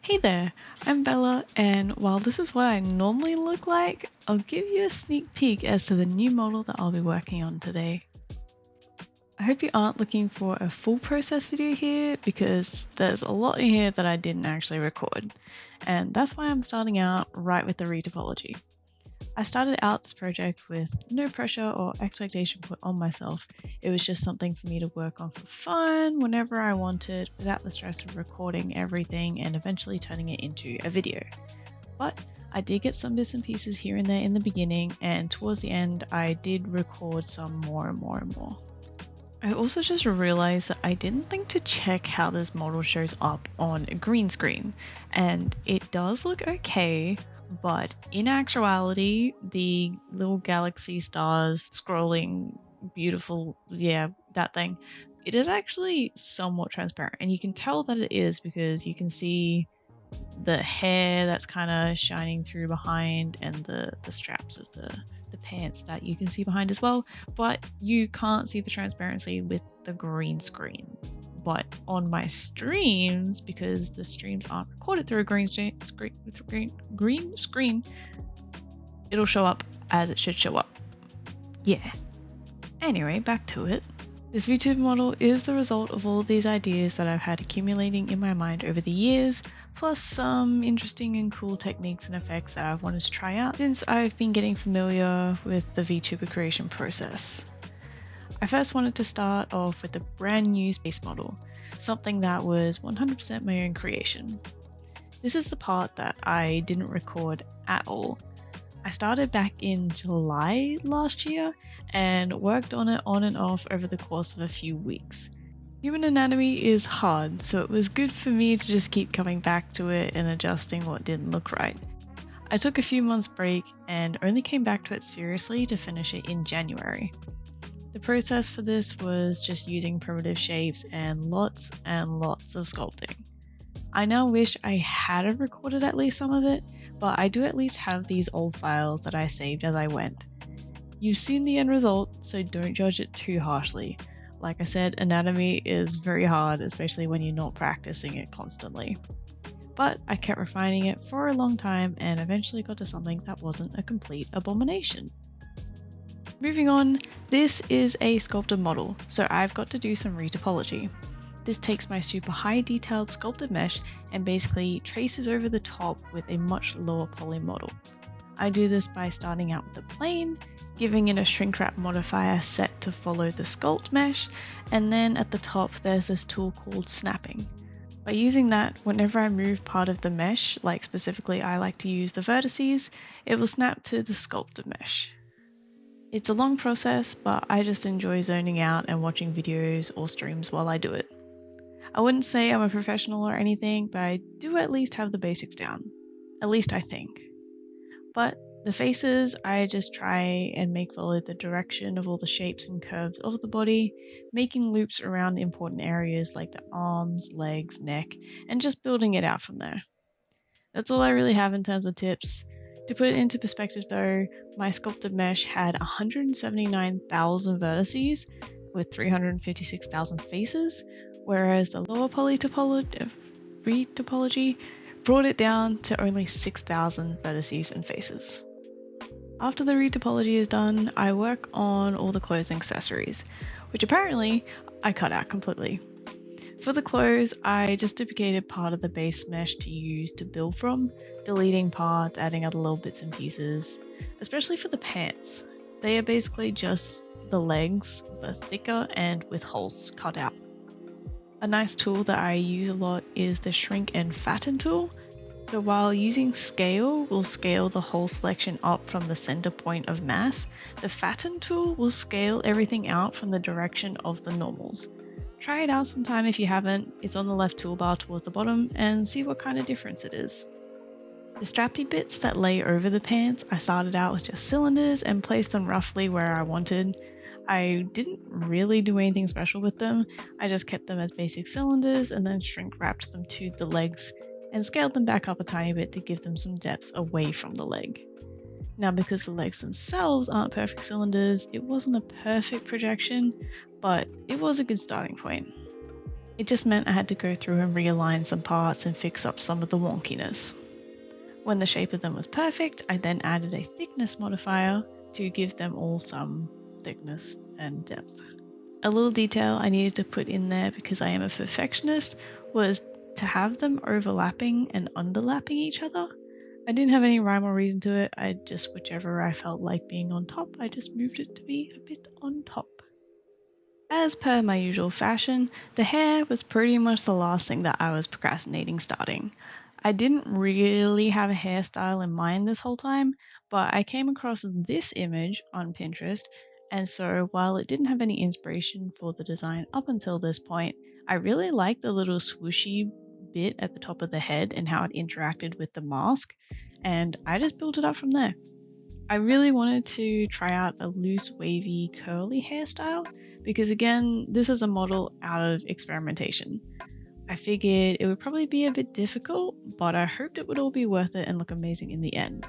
Hey there, I'm Bella, and while this is what I normally look like, I'll give you a sneak peek as to the new model that I'll be working on today. I hope you aren't looking for a full process video here because there's a lot in here that I didn't actually record, and that's why I'm starting out right with the retopology. I started out this project with no pressure or expectation put on myself. It was just something for me to work on for fun whenever I wanted without the stress of recording everything and eventually turning it into a video. But I did get some bits and pieces here and there in the beginning, and towards the end I did record some more and more. I also just realized that I didn't think to check how this model shows up on a green screen, and it does look okay. But in actuality, the little galaxy stars scrolling beautiful, that thing, it is actually somewhat transparent. And you can tell that it is because you can see the hair that's kind of shining through behind and the straps of the pants that you can see behind as well. But you can't see the transparency with the green screen. But on my streams, because the streams aren't recorded through a green screen, it'll show up as it should show up. Yeah. Anyway, back to it. This VTuber model is the result of all of these ideas that I've had accumulating in my mind over the years, plus some interesting and cool techniques and effects that I've wanted to try out since I've been getting familiar with the VTuber creation process. I first wanted to start off with a brand new space model, something that was 100% my own creation. This is the part that I didn't record at all. I started back in July last year and worked on it on and off over the course of a few weeks. Human anatomy is hard, so it was good for me to just keep coming back to it and adjusting what didn't look right. I took a few months break and only came back to it seriously to finish it in January. The process for this was just using primitive shapes and lots of sculpting. I now wish I had recorded at least some of it, but I do at least have these old files that I saved as I went. You've seen the end result, so don't judge it too harshly. Like I said, anatomy is very hard, especially when you're not practicing it constantly. But I kept refining it for a long time and eventually got to something that wasn't a complete abomination. Moving on, this is a sculpted model, so I've got to do some retopology. This takes my super high detailed sculpted mesh and basically traces over the top with a much lower poly model. I do this by starting out with a plane, giving it a shrink wrap modifier set to follow the sculpt mesh, and then at the top there's this tool called snapping. By using that, whenever I move part of the mesh, like specifically I like to use the vertices, it will snap to the sculpted mesh. It's a long process, but I just enjoy zoning out and watching videos or streams while I do it. I wouldn't say I'm a professional or anything, but I do at least have the basics down. At least I think. But the faces, I just try and make follow the direction of all the shapes and curves of the body, making loops around important areas like the arms, legs, neck, and just building it out from there. That's all I really have in terms of tips. To put it into perspective though, my sculpted mesh had 179,000 vertices with 356,000 faces, whereas the lower poly retopology brought it down to only 6,000 vertices and faces. After the retopology is done, I work on all the clothes and accessories, which apparently I cut out completely. For the clothes, I just duplicated part of the base mesh to use to build from, deleting parts, adding other little bits and pieces, especially for the pants. They are basically just the legs, but thicker and with holes cut out. A nice tool that I use a lot is the shrink and fatten tool. So while using scale will scale the whole selection up from the center point of mass, the fatten tool will scale everything out from the direction of the normals. Try it out sometime if you haven't. It's on the left toolbar towards the bottom and see what kind of difference it is. The strappy bits that lay over the pants, I started out with just cylinders and placed them roughly where I wanted. I didn't really do anything special with them. I just kept them as basic cylinders and then shrink wrapped them to the legs and scaled them back up a tiny bit to give them some depth away from the leg. Now, because the legs themselves aren't perfect cylinders, it wasn't a perfect projection, but it was a good starting point. It just meant I had to go through and realign some parts and fix up some of the wonkiness. When the shape of them was perfect, I then added a thickness modifier to give them all some thickness and depth. A little detail I needed to put in there because I am a perfectionist was to have them overlapping and underlapping each other. I didn't have any rhyme or reason to it, I just whichever I felt like being on top, I just moved it to be a bit on top. As per my usual fashion, the hair was pretty much the last thing that I was procrastinating starting. I didn't really have a hairstyle in mind this whole time, but I came across this image on Pinterest, and so while it didn't have any inspiration for the design up until this point, I really liked the little swooshy bit at the top of the head and how it interacted with the mask, and I just built it up from there. I really wanted to try out a loose, wavy, curly hairstyle because, again, this is a model out of experimentation. I figured it would probably be a bit difficult, but I hoped it would all be worth it and look amazing in the end.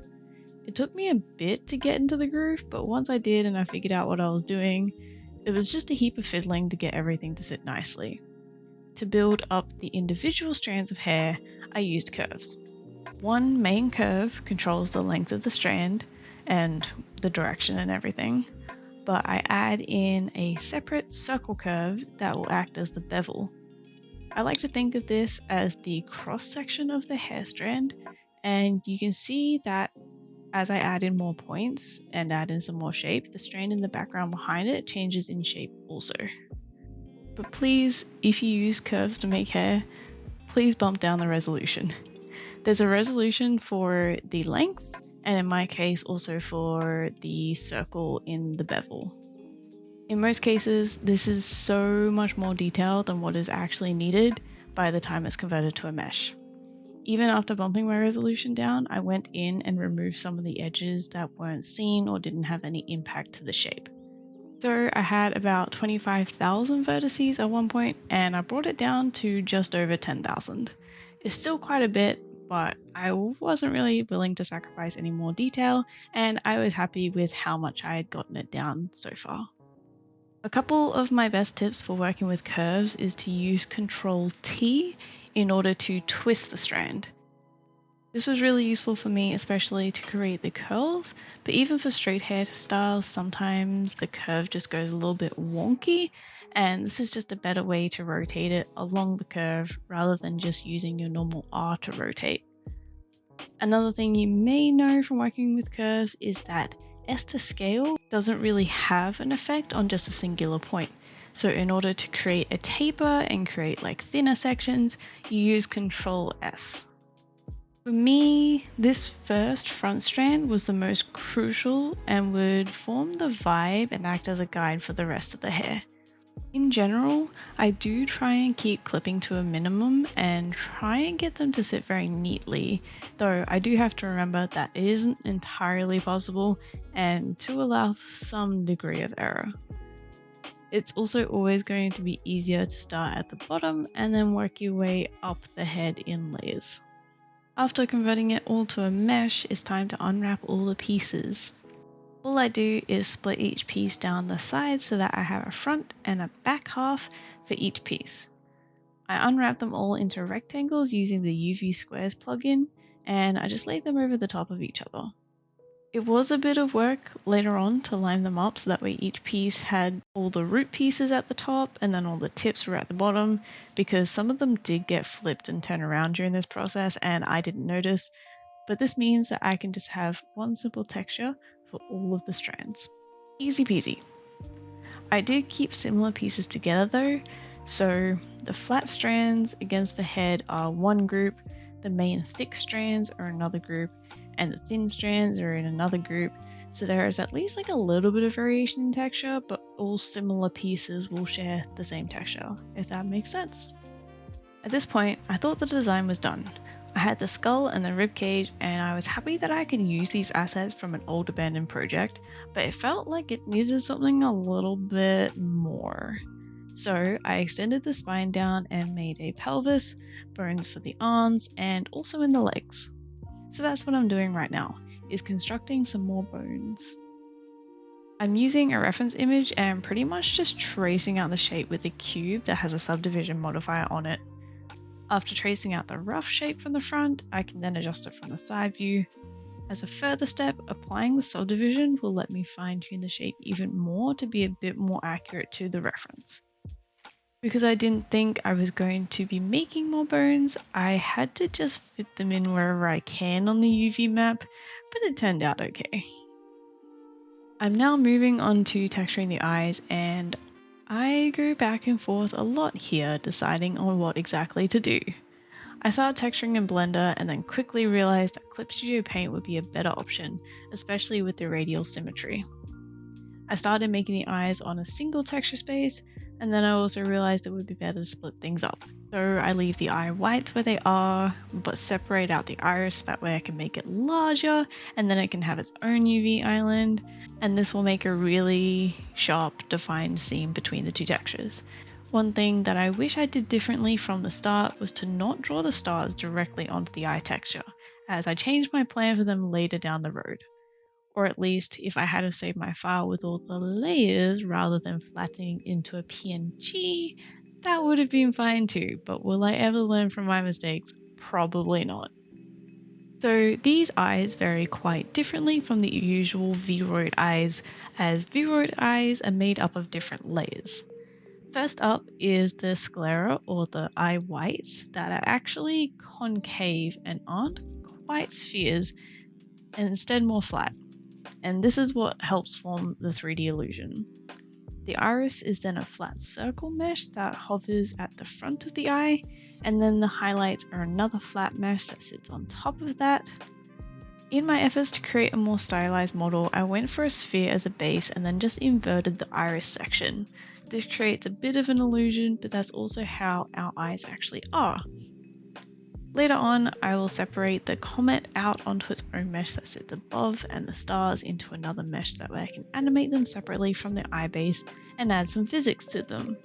It took me a bit to get into the groove, but once I did and I figured out what I was doing, it was just a heap of fiddling to get everything to sit nicely. To build up the individual strands of hair, I used curves. One main curve controls the length of the strand and the direction and everything, but I add in a separate circle curve that will act as the bevel. I like to think of this as the cross section of the hair strand, and you can see that as I add in more points and add in some more shape, the strand in the background behind it changes in shape also. But please, if you use curves to make hair, please bump down the resolution. There's a resolution for the length, and in my case also for the circle in the bevel. In most cases, this is so much more detail than what is actually needed by the time it's converted to a mesh. Even after bumping my resolution down, I went in and removed some of the edges that weren't seen or didn't have any impact to the shape. So I had about 25,000 vertices at one point, and I brought it down to just over 10,000. It's still quite a bit, but I wasn't really willing to sacrifice any more detail, and I was happy with how much I had gotten it down so far. A couple of my best tips for working with curves is to use Ctrl T in order to twist the strand. This was really useful for me, especially to create the curls, but even for straight hairstyles, sometimes the curve just goes a little bit wonky, and this is just a better way to rotate it along the curve rather than just using your normal R to rotate. Another thing you may know from working with curves is that S to scale doesn't really have an effect on just a singular point. So in order to create a taper and create like thinner sections, you use Ctrl S. For me, this first front strand was the most crucial and would form the vibe and act as a guide for the rest of the hair. In general, I do try and keep clipping to a minimum and try and get them to sit very neatly, though I do have to remember that it isn't entirely possible and to allow some degree of error. It's also always going to be easier to start at the bottom and then work your way up the head in layers. After converting it all to a mesh, it's time to unwrap all the pieces. All I do is split each piece down the side so that I have a front and a back half for each piece. I unwrap them all into rectangles using the UV Squares plugin, and I just lay them over the top of each other. It was a bit of work later on to line them up so that way each piece had all the root pieces at the top and then all the tips were at the bottom, because some of them did get flipped and turned around during this process and I didn't notice, but this means that I can just have one simple texture for all of the strands. Easy peasy. I did keep similar pieces together though, so the flat strands against the head are one group, the main thick strands are another group, and the thin strands are in another group, so there is at least like a little bit of variation in texture, but all similar pieces will share the same texture, if that makes sense. At this point, I thought the design was done. I had the skull and the ribcage, and I was happy that I could use these assets from an old abandoned project, but it felt like it needed something a little bit more. So I extended the spine down and made a pelvis, bones for the arms, and also in the legs. So that's what I'm doing right now, is constructing some more bones. I'm using a reference image and pretty much just tracing out the shape with a cube that has a subdivision modifier on it. After tracing out the rough shape from the front, I can then adjust it from the side view. As a further step, applying the subdivision will let me fine tune the shape even more to be a bit more accurate to the reference. Because I didn't think I was going to be making more bones, I had to just fit them in wherever I can on the UV map, but it turned out okay. I'm now moving on to texturing the eyes, and I go back and forth a lot here deciding on what exactly to do. I started texturing in Blender and then quickly realized that Clip Studio Paint would be a better option, especially with the radial symmetry. I started making the eyes on a single texture space, and then I also realized it would be better to split things up. So I leave the eye whites where they are, but separate out the iris, that way I can make it larger, and then it can have its own UV island, and this will make a really sharp, defined seam between the two textures. One thing that I wish I did differently from the start was to not draw the stars directly onto the eye texture, as I changed my plan for them later down the road. Or at least, if I had saved my file with all the layers rather than flattening into a PNG, that would have been fine too, but will I ever learn from my mistakes? Probably not. So these eyes vary quite differently from the usual Vroid eyes, as Vroid eyes are made up of different layers. First up is the sclera, or the eye whites, that are actually concave and aren't quite spheres, and instead more flat. And this is what helps form the 3D illusion. The iris is then a flat circle mesh that hovers at the front of the eye, and then the highlights are another flat mesh that sits on top of that. In my efforts to create a more stylized model, I went for a sphere as a base and then just inverted the iris section. This creates a bit of an illusion, but that's also how our eyes actually are. Later on, I will separate the comet out onto its own mesh that sits above and the stars into another mesh, that way I can animate them separately from the eye base and add some physics to them.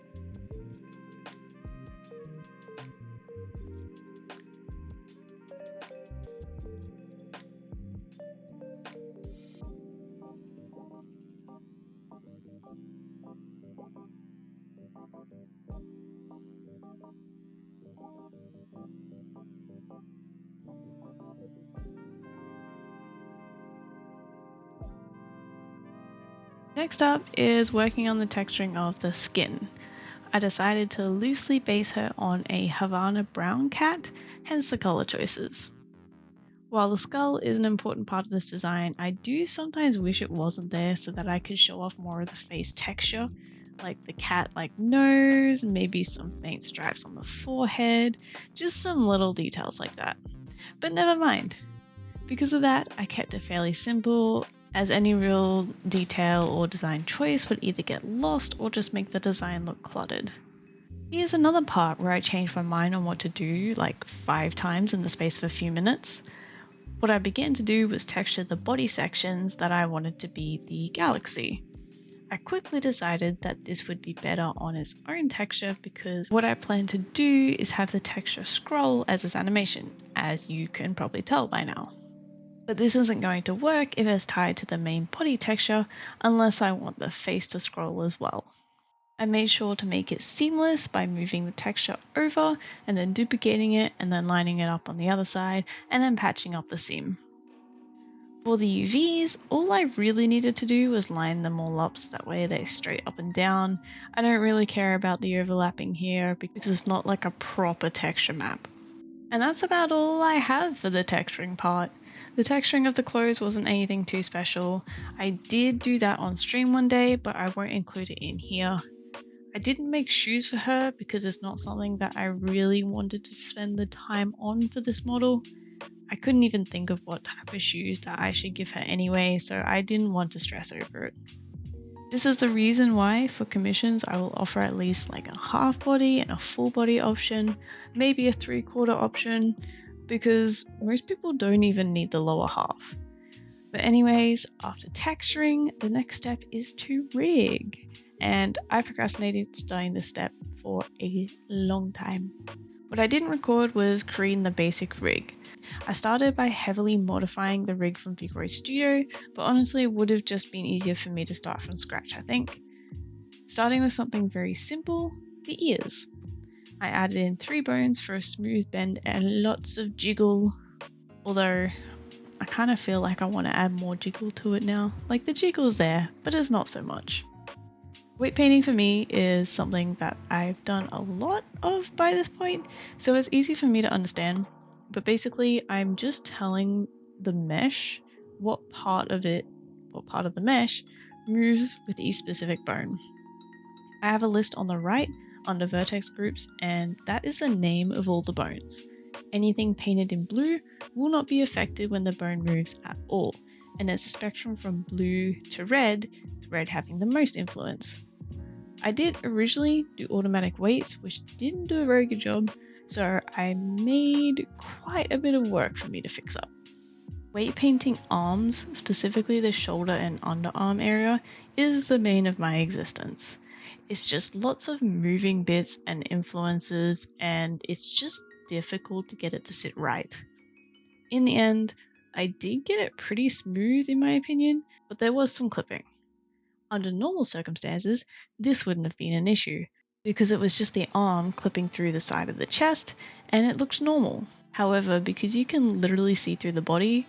Next up is working on the texturing of the skin. I decided to loosely base her on a Havana brown cat, hence the color choices. While the skull is an important part of this design, I do sometimes wish it wasn't there so that I could show off more of the face texture, like the cat-like nose, maybe some faint stripes on the forehead, just some little details like that. But never mind. Because of that, I kept it fairly simple, as any real detail or design choice would either get lost or just make the design look cluttered. Here's another part where I changed my mind on what to do like 5 times in the space of a few minutes. What I began to do was texture the body sections that I wanted to be the galaxy. I quickly decided that this would be better on its own texture because what I plan to do is have the texture scroll as its animation, as you can probably tell by now. But this isn't going to work if it's tied to the main body texture unless I want the face to scroll as well. I made sure to make it seamless by moving the texture over and then duplicating it and then lining it up on the other side and then patching up the seam. For the UVs, all I really needed to do was line them all up so that way they're straight up and down. I don't really care about the overlapping here because it's not like a proper texture map. And that's about all I have for the texturing part. The texturing of the clothes wasn't anything too special. I did do that on stream one day, but I won't include it in here. I didn't make shoes for her because it's not something that I really wanted to spend the time on for this model. I couldn't even think of what type of shoes that I should give her anyway, so I didn't want to stress over it. This is the reason why for commissions I will offer at least like a half body and a full body option, maybe a 3/4 option, because most people don't even need the lower half. But anyways, after texturing, the next step is to rig, and I procrastinated starting this step for a long time. What I didn't record was creating the basic rig. I started by heavily modifying the rig from Figure Studio, but honestly it would have just been easier for me to start from scratch, I think. Starting with something very simple, the ears. I added in 3 bones for a smooth bend and lots of jiggle, although I kind of feel like I want to add more jiggle to it now. Like the jiggle's there, but it's not so much. Weight painting for me is something that I've done a lot of by this point, so it's easy for me to understand. But basically, I'm just telling the mesh what part of the mesh moves with each specific bone. I have a list on the right under vertex groups, and that is the name of all the bones. Anything painted in blue will not be affected when the bone moves at all, and it's a spectrum from blue to red, with red having the most influence. I did originally do automatic weights, which didn't do a very good job, so I made quite a bit of work for me to fix up. Weight painting arms, specifically the shoulder and underarm area, is the bane of my existence. It's just lots of moving bits and influences, and it's just difficult to get it to sit right. In the end, I did get it pretty smooth in my opinion, but there was some clipping. Under normal circumstances, this wouldn't have been an issue, because it was just the arm clipping through the side of the chest, and it looked normal. However, because you can literally see through the body,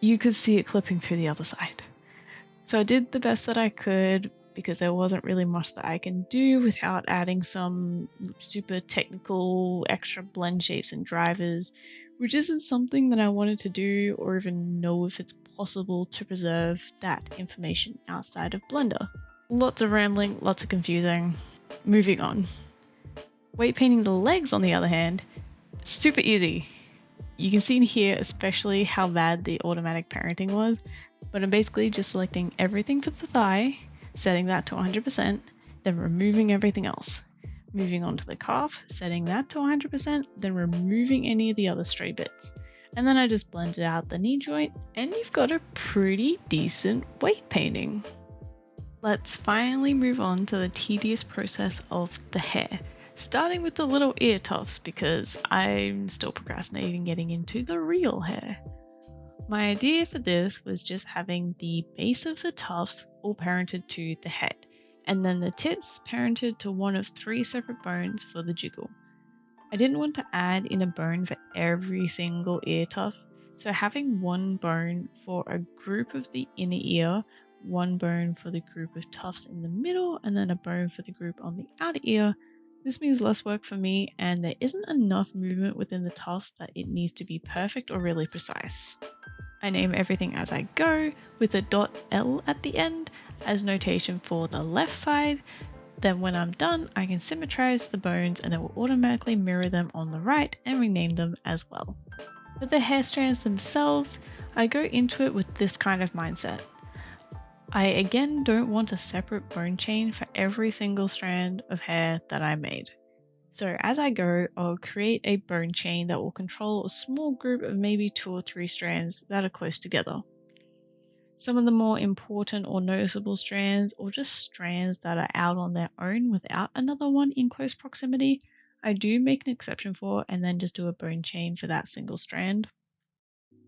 you could see it clipping through the other side. So I did the best that I could, because there wasn't really much that I can do without adding some super technical extra blend shapes and drivers, which isn't something that I wanted to do or even know if it's possible to preserve that information outside of Blender. Lots of rambling, lots of confusing. Moving on. Weight painting the legs, on the other hand, super easy. You can see in here especially how bad the automatic parenting was, but I'm basically just selecting everything for the thigh, setting that to 100%, then removing everything else. Moving on to the calf, setting that to 100%, then removing any of the other stray bits. And then I just blended out the knee joint, and you've got a pretty decent weight painting. Let's finally move on to the tedious process of the hair, starting with the little ear tufts because I'm still procrastinating getting into the real hair. My idea for this was just having the base of the tufts all parented to the head, and then the tips parented to one of 3 separate bones for the jiggle. I didn't want to add in a bone for every single ear tuft, so having one bone for a group of the inner ear, one bone for the group of tufts in the middle, and then a bone for the group on the outer ear. This means less work for me, and there isn't enough movement within the tufts that it needs to be perfect or really precise. I name everything as I go, with a .l at the end as notation for the left side. Then when I'm done, I can symmetrize the bones and it will automatically mirror them on the right and rename them as well. For the hair strands themselves, I go into it with this kind of mindset. I again don't want a separate bone chain for every single strand of hair that I made. So as I go, I'll create a bone chain that will control a small group of maybe 2 or 3 strands that are close together. Some of the more important or noticeable strands, or just strands that are out on their own without another one in close proximity, I do make an exception for and then just do a bone chain for that single strand.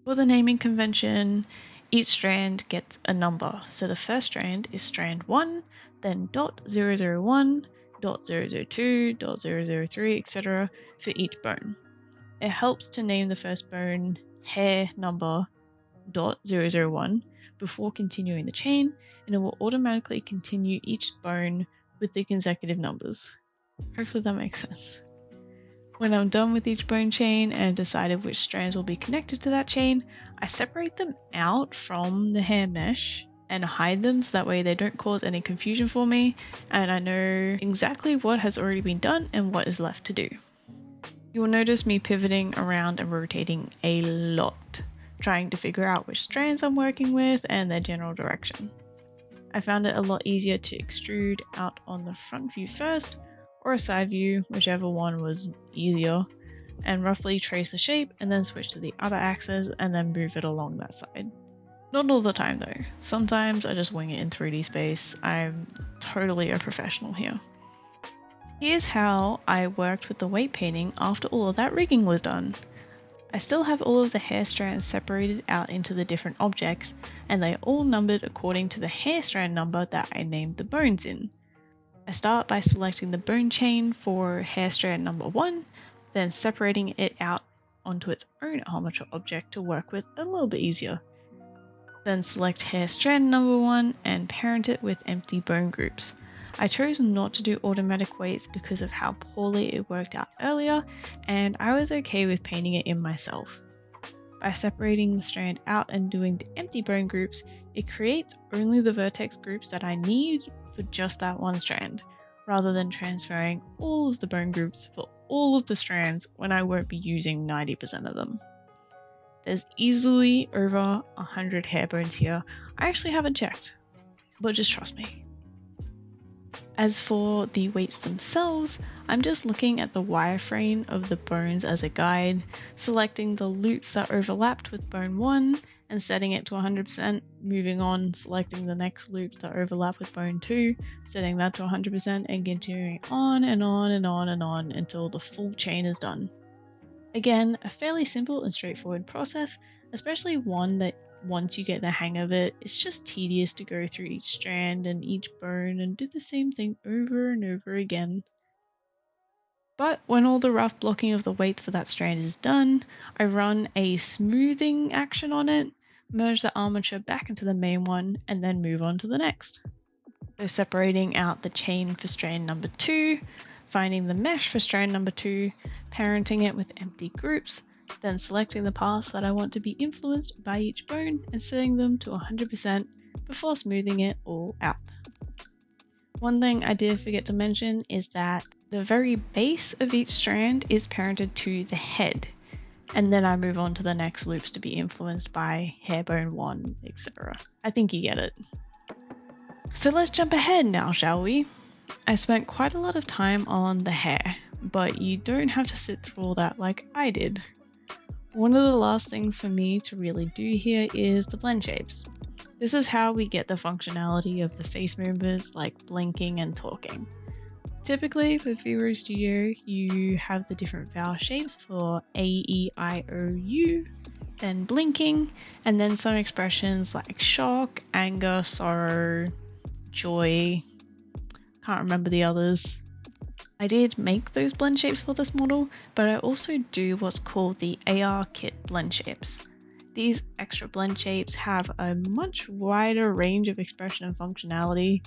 For the naming convention, each strand gets a number. So the first strand is strand 1, then .001, .002, .003, etc. for each bone. It helps to name the first bone hair number .001 before continuing the chain, and it will automatically continue each bone with the consecutive numbers. Hopefully that makes sense. When I'm done with each bone chain and decided which strands will be connected to that chain, I separate them out from the hair mesh and hide them so that way they don't cause any confusion for me and I know exactly what has already been done and what is left to do. You will notice me pivoting around and rotating a lot, trying to figure out which strands I'm working with and their general direction. I found it a lot easier to extrude out on the front view first, or a side view, whichever one was easier, and roughly trace the shape and then switch to the other axis and then move it along that side. Not all the time though, sometimes I just wing it in 3D space. I'm totally a professional here. Here's how I worked with the weight painting after all of that rigging was done. I still have all of the hair strands separated out into the different objects, and they are all numbered according to the hair strand number that I named the bones in. I start by selecting the bone chain for hair strand number 1, then separating it out onto its own armature object to work with a little bit easier. Then select hair strand number 1 and parent it with empty bone groups. I chose not to do automatic weights because of how poorly it worked out earlier, and I was okay with painting it in myself. By separating the strand out and doing the empty bone groups, it creates only the vertex groups that I need for just that one strand, rather than transferring all of the bone groups for all of the strands when I won't be using 90% of them. There's easily over 100 hair bones here. I actually haven't checked, but just trust me. As for the weights themselves, I'm just looking at the wireframe of the bones as a guide, selecting the loops that overlapped with bone 1 and setting it to 100%, moving on, selecting the next loops that overlap with bone 2, setting that to 100%, and continuing on and on and on and on until the full chain is done. Again, a fairly simple and straightforward process, especially one that once you get the hang of it, it's just tedious to go through each strand and each bone and do the same thing over and over again. But when all the rough blocking of the weights for that strand is done, I run a smoothing action on it, merge the armature back into the main one, and then move on to the next. So separating out the chain for strand number 2, finding the mesh for strand number 2, parenting it with empty groups, then selecting the parts that I want to be influenced by each bone and setting them to 100% before smoothing it all out. One thing I did forget to mention is that the very base of each strand is parented to the head, and then I move on to the next loops to be influenced by hairbone 1, etc. I think you get it. So let's jump ahead now, shall we? I spent quite a lot of time on the hair, but you don't have to sit through all that like I did. One of the last things for me to really do here is the blend shapes. This is how we get the functionality of the face movements like blinking and talking. Typically for Vtuber Studio, you have the different vowel shapes for A, E, I, O, U, then blinking, and then some expressions like shock, anger, sorrow, joy. Can't remember the others. I did make those blend shapes for this model, but I also do what's called the AR kit blend shapes. These extra blend shapes have a much wider range of expression and functionality.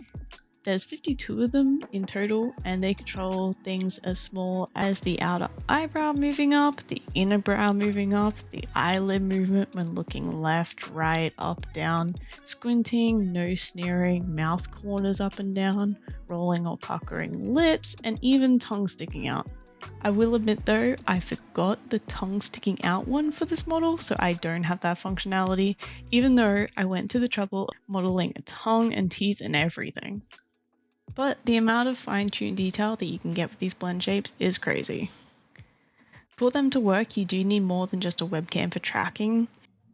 There's 52 of them in total, and they control things as small as the outer eyebrow moving up, the inner brow moving up, the eyelid movement when looking left, right, up, down, squinting, nose sneering, mouth corners up and down, rolling or puckering lips, and even tongue sticking out. I will admit though, I forgot the tongue sticking out one for this model, so I don't have that functionality, even though I went to the trouble of modeling a tongue and teeth and everything. But the amount of fine-tuned detail that you can get with these blend shapes is crazy. For them to work, you do need more than just a webcam for tracking.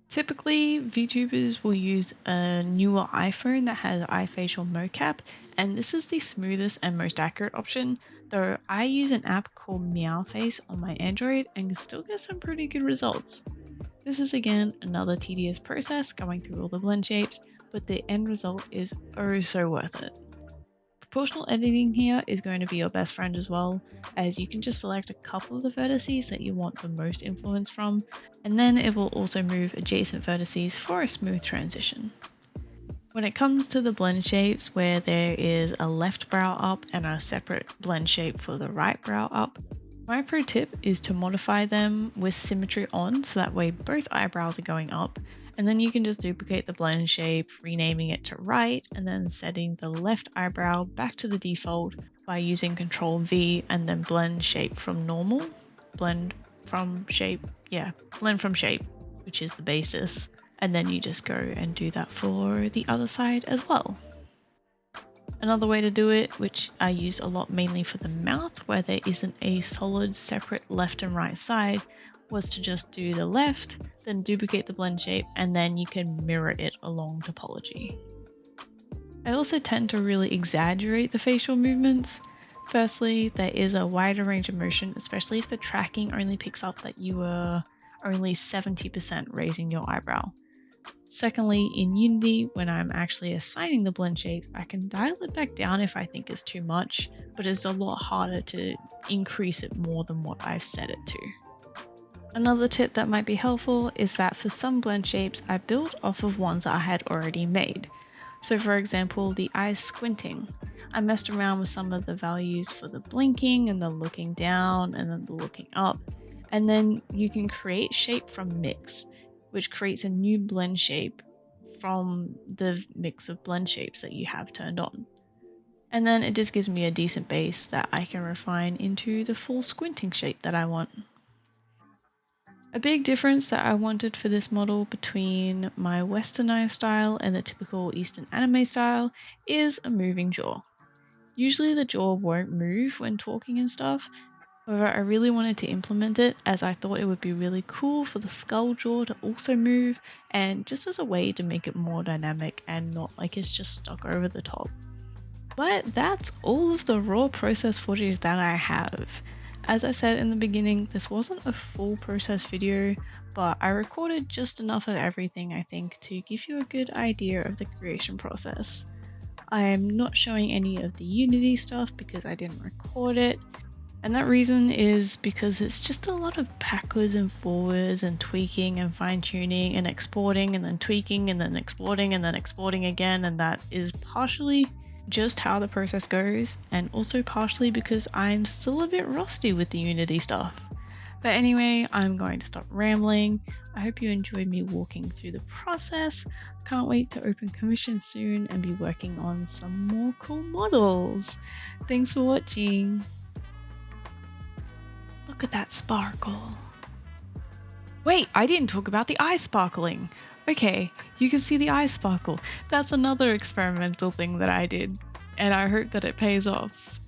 Typically, VTubers will use a newer iPhone that has iFacial mocap, and this is the smoothest and most accurate option, though I use an app called Meowface on my Android and can still get some pretty good results. This is again another tedious process going through all the blend shapes, but the end result is oh so worth it. Proportional editing here is going to be your best friend as well, as you can just select a couple of the vertices that you want the most influence from, and then it will also move adjacent vertices for a smooth transition. When it comes to the blend shapes where there is a left brow up and a separate blend shape for the right brow up, my pro tip is to modify them with symmetry on so that way both eyebrows are going up, and then you can just duplicate the blend shape, renaming it to right, and then setting the left eyebrow back to the default by using Ctrl V and then blend shape from normal, blend from shape, which is the basis. And then you just go and do that for the other side as well. Another way to do it, which I use a lot mainly for the mouth, where there isn't a solid separate left and right side, was to just do the left, then duplicate the blend shape, and then you can mirror it along topology. I also tend to really exaggerate the facial movements. Firstly, there is a wider range of motion, especially if the tracking only picks up that you were only 70% raising your eyebrow. Secondly, in Unity, when I'm actually assigning the blend shapes, I can dial it back down if I think it's too much, but it's a lot harder to increase it more than what I've set it to. Another tip that might be helpful is that for some blend shapes, I built off of ones that I had already made. So for example, the eye squinting. I messed around with some of the values for the blinking and the looking down and then the looking up. And then you can create shape from mix, which creates a new blend shape from the mix of blend shapes that you have turned on. And then it just gives me a decent base that I can refine into the full squinting shape that I want. A big difference that I wanted for this model between my westernized style and the typical Eastern anime style is a moving jaw. Usually the jaw won't move when talking and stuff, however I really wanted to implement it as I thought it would be really cool for the skull jaw to also move and just as a way to make it more dynamic and not like it's just stuck over the top. But that's all of the raw process footage that I have. As I said in the beginning, this wasn't a full process video, but I recorded just enough of everything I think to give you a good idea of the creation process. I'm not showing any of the Unity stuff because I didn't record it, and that reason is because it's just a lot of backwards and forwards and tweaking and fine tuning and exporting and then tweaking and then exporting and then exporting again, and that is partially just how the process goes, and also partially because I'm still a bit rusty with the Unity stuff. But anyway, I'm going to stop rambling. I hope you enjoyed me walking through the process. Can't wait to open commission soon and be working on some more cool models. Thanks for watching. Look at that sparkle. Wait, I didn't talk about the eye sparkling. Okay, you can see the eye sparkle. That's another experimental thing that I did, and I hope that it pays off.